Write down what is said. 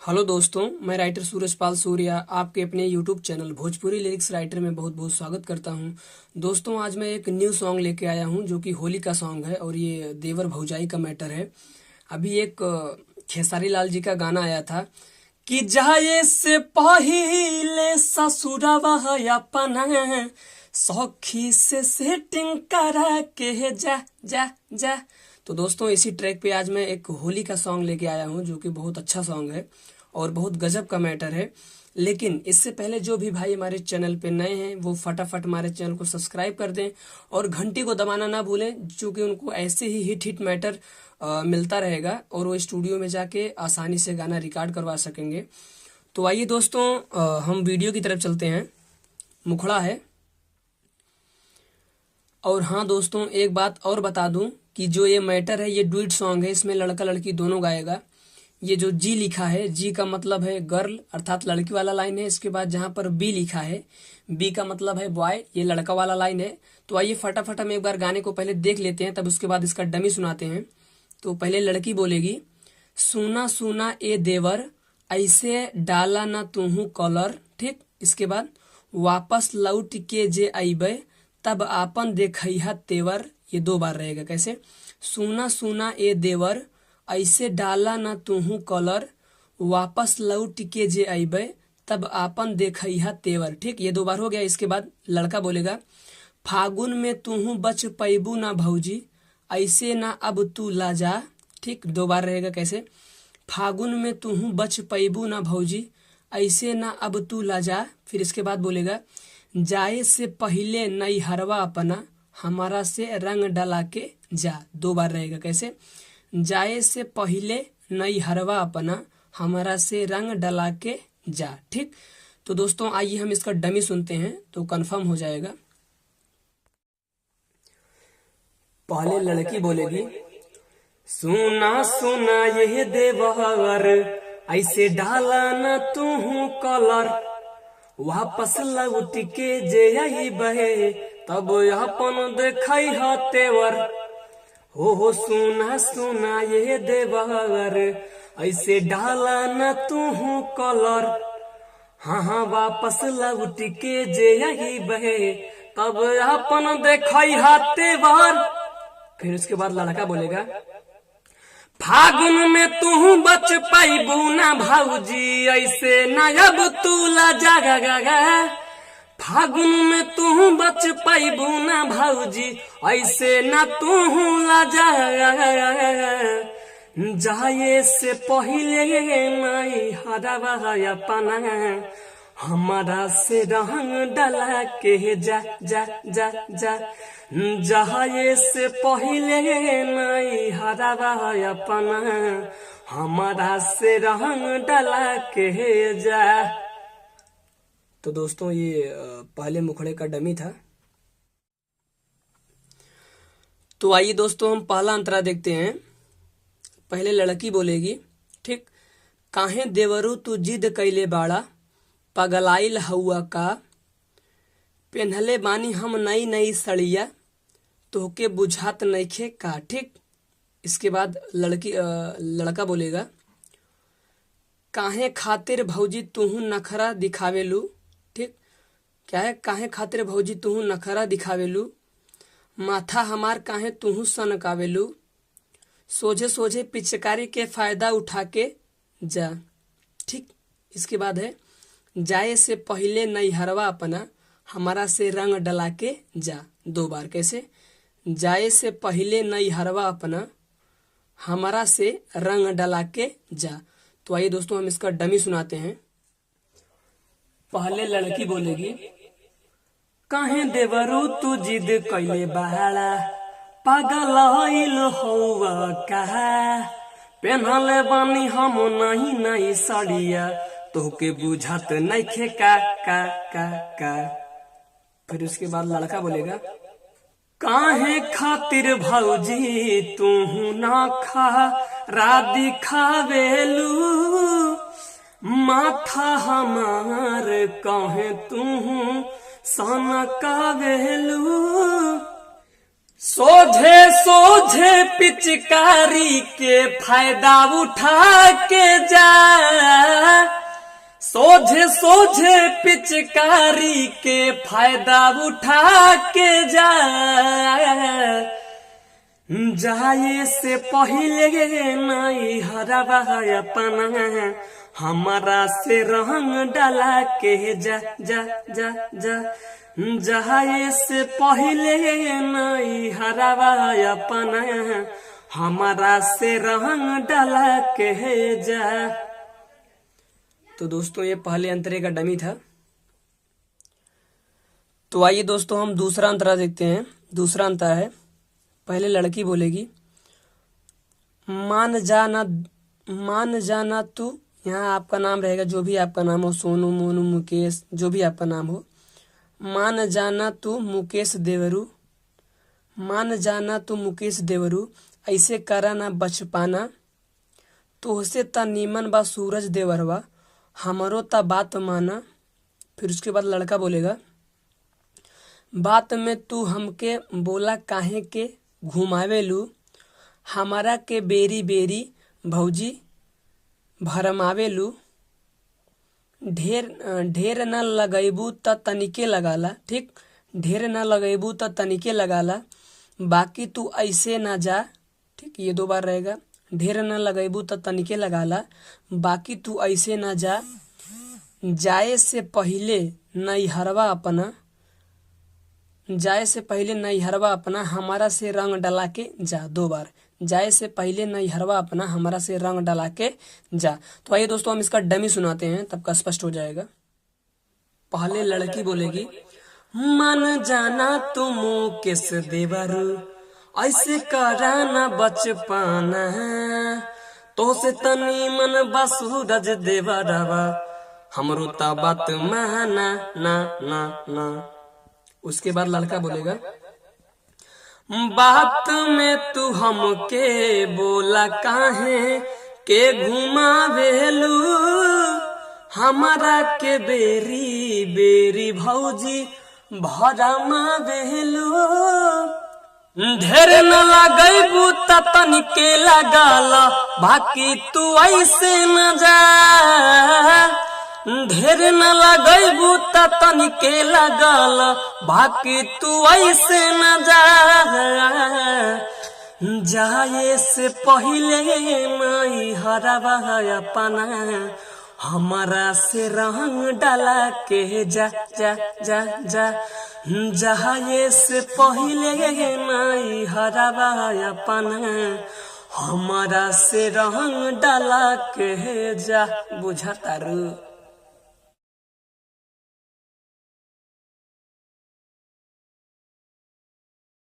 Hello दोस्तों, मैं writer Surajpal Surya आपके अपने YouTube channel Bhojpuri lyrics writer में बहुत बहुत स्वागत करता हूं। दोस्तों, आज मैं एक न्यू सॉन्ग लेके आया हूं जो कि होली का सॉन्ग है और ये देवर भौजाई का मैटर है। अभी एक खेसारी लाल जी का गाना आया था कि जाए से पहिले ससुरवा अपना सौखी से सेटिंग करा के जा जा जा। तो दोस्तों, इसी ट्रैक पे आज मैं एक होली का सॉन्ग लेके आया हूँ जो कि बहुत अच्छा सॉन्ग है और बहुत गजब का मैटर है। लेकिन इससे पहले जो भी भाई हमारे चैनल पे नए हैं वो फटाफट हमारे चैनल को सब्सक्राइब कर दें और घंटी को दबाना ना भूलें, क्योंकि उनको ऐसे ही हिट मैटर मिलता रहेगा और वो स्टूडियो में जाके आसानी से गाना रिकॉर्ड करवा सकेंगे। तो आइए दोस्तों, हम वीडियो की तरफ चलते हैं। मुखड़ा है। और हाँ दोस्तों, एक बात और बता दूं कि जो ये मैटर है ये डुएट सॉन्ग है, इसमें लड़का लड़की दोनों गाएगा। ये जो जी लिखा है, जी का मतलब है गर्ल अर्थात लड़की वाला लाइन है। इसके बाद जहां पर बी लिखा है, बी का मतलब है बॉय, ये लड़का वाला लाइन है। तो आइए फटाफट हम एक बार गाने को पहले देख लेते हैं, तब उसके बाद इसका डमी सुनाते हैं। तो पहले लड़की बोलेगी, सुना सुना ए देवर ऐसे डाला ना तूहू कॉलर। ठीक, इसके बाद वापस लौट के जे अइबे तब आपन देखइहा तेवर। ये दो बार रहेगा। कैसे? सुना सुना ए देवर ऐसे डाला ना तूहू कलर, वापस लौट के जे अइबे तब आपन देखइहा तेवर। ठीक, ये दो बार हो गया। इसके बाद लड़का बोलेगा, फागुन में तूहू बच पैबू ना भौजी ऐसे ना अब तू लाजा। ठीक, दो बार रहेगा। कैसे? फागुन में तूहू बच पैबू ना भौजी ऐसे ना अब तू लाजा। फिर इसके बाद बोलेगा, जाए से पहले नई हरवा अपना हमारा से रंग डला के जा। दो बार रहेगा। कैसे? जाए से पहले नई हरवा अपना हमारा से रंग डला के जा। ठीक, तो दोस्तों आइए हम इसका डमी सुनते हैं तो कंफर्म हो जाएगा। पहले लड़की बोलेगी, सुना सुना ये देवर ऐसे डाला न तू कलर, वापस लौट के जे अइबे तब अपन देखई ह तेवर। हो सुना सुना ये देवर ऐसे डाला न तू कलर, हाँ वापस लौट के जे अइबे तब अपन देखई ह तेवर। फिर उसके बाद लड़का बोलेगा, फागुन में तू बच पैबू ना भौजी ऐसे ना अब तू लाजा गा। फागुन में तू बच पैबू ना भौजी ऐसे ना तू लाजा। जाए से पहले नई हरवा अपना हमारा से रंग डला के जा जा जा जा। जाए से पहले नई हरवा अपना हमारा से रंग डला के जा। तो दोस्तों, ये पहले मुखड़े का डमी था। तो आइए दोस्तों हम पहला अंतरा देखते हैं। पहले लड़की बोलेगी, ठीक, काहे देवरू तू जिद कैले बाड़ा पगलाइल हउआ का, पेन्हले बानी हम नई नई सड़िया तोहके बुझात नइखे का। ठीक, इसके बाद लड़का बोलेगा, काहे खातिर भौजी तूहू नखरा दिखावेलू। ठीक, क्या है? काहे खातिर भौजी तूहू नखरा दिखावेलू, माथा हमार काहे तूहू सनकावेलू, सोझे सोझे पिचकारी के फायदा उठा के जा। ठीक, इसके बाद है, जाए से पहले नई हरवा अपना हमारा से रंग डला के जा। दो बार। कैसे? जाए से पहले नई हरवा अपना हमारा से रंग डला के जा। तो आइए दोस्तों हम इसका डमी सुनाते हैं। पहले लड़की बोलेगी, काहे देवरू तू जिद कैले बाड़ा पगलाइल हउआ का, पेन्हले बानी हम नई नई सड़िया तोहके बुझात नइखे का का का का। फिर उसके बाद लड़का बोलेगा, काहे खातिर भौजी तूहू ना खरा दिखावेलू, माथा हमार काहे तूहू सनकावेलू, सोझे सोझे पिचकारी के फायदा उठा के जा। सोझे सोझे पिचकारी के फायदा उठा के जा, जाए से पहले नहीं हरवा अपना हमारा से रंग डाला के जा जा जा जा, जाए से पहले नहीं हरवा अपना हमारा से रंग डाला के जा। तो दोस्तों ये पहले अंतरे का डमी था। तो आइए दोस्तों हम दूसरा अंतरा देखते हैं। दूसरा अंतरा है, पहले लड़की बोलेगी मान जाना तू, यहाँ आपका नाम रहेगा, जो भी आपका नाम हो, सोनू मोनू मुकेश, जो भी आपका नाम हो। मान जाना तू मुकेश देवरू, मान जाना तू मुकेश देवरू, ऐसे करा ना बच पाना, तोहसे ता नीमन बा सूरज देवरवा, हमरो ता बात माना। फिर उसके बाद लड़का बोलेगा बात में तू हमके बोला काहे के घुमावेलू, हमारा के बेरी बेरी भौजी भरमावेलू, ढेर न लगैबू त तनिके लगाला। ठीक, ढेर न लगैबू त तनिके लगाला, बाकी तू ऐसे ना जा। ठीक, ये 2 बार रहेगा। ढेर न लगैबू त तनिके लगाला, बाकी तू ऐसे ना जा, जाए से पहले नैहरवा अपना, जाए से पहले नैहरवा अपना हमारा से रंग डला के जा। 2 बार, जाए से पहले नैहरवा अपना हमारा से रंग डला के जा। तो आइए दोस्तों हम इसका डमी सुनाते हैं, तब का स्पष्ट हो जाएगा। पहले लड़की बोलेगी मन जाना तू मुकेश देवरू, ऐसे करा ना बच पाना, तो से तनी मन बसूरज देवरवा, हमरो ता बात माना ना ना ना। उसके बाद लड़का बोलेगा बात में तू हमके बोला काहे के घुमावेलू, हमारा के बेरी बेरी भौजी भरमावेलू, ढेर न लगैबू त तनिके लगाला, बाकी तू ऐसे न जा, ढेर न लगैबू त तनिके लगाला, बाकी तू ऐसे न जा, जाए से पहले नहीं हरवा अपना हमारा से रंग डाला के जा जा जा जा, जाए से पहले नहीं हरवा अपना हमारा से रंग डाला के जा। बुझा तारू।